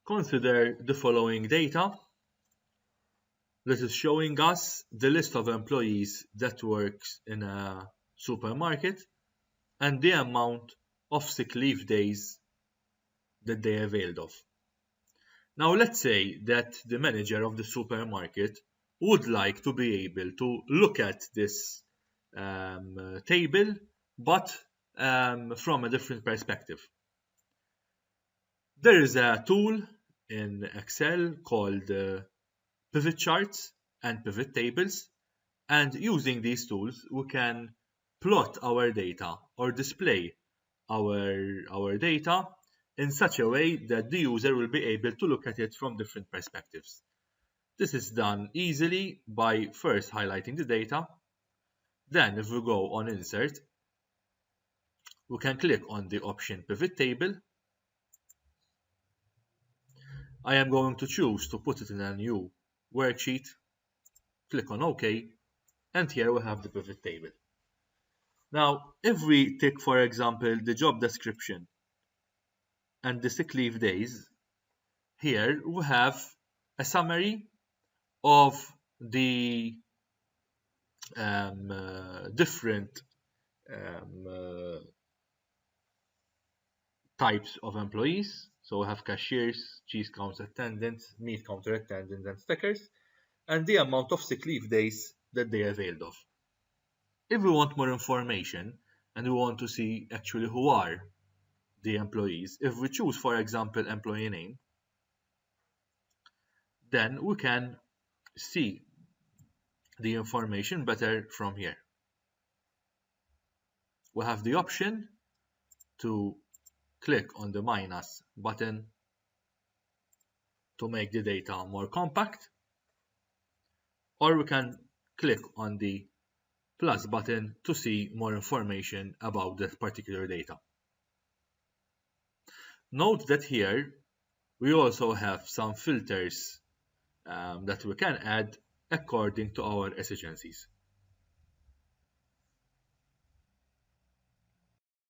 consider the following data. This is showing us the list of employees that works in a supermarket and the amount of sick leave days that they availed of. Now let's say that the manager of the supermarket would like to be able to look at this table, but from a different perspective. There is a tool in Excel called pivot charts and pivot tables, and using these tools we can plot our data or display our data in such a way that the user will be able to look at it from different perspectives. This is done easily by first highlighting the data. Then if we go on Insert, we can click on the option Pivot Table. I am going to choose to put it in a new worksheet. Click on OK, and here we have the pivot table. Now, if we take, for example, the job description and the sick leave days, here we have a summary of the different types of employees. So we have cashiers, cheese counter attendants, meat counter attendants, and stickers, and the amount of sick leave days that they availed of. If we want more information and we want to see actually who are the employees, if we choose, for example, employee name, then we can see the information better from here. We have the option to click on the minus button to make the data more compact, or we can click on the plus button to see more information about that particular data. Note that here we also have some filters that we can add according to our exigencies.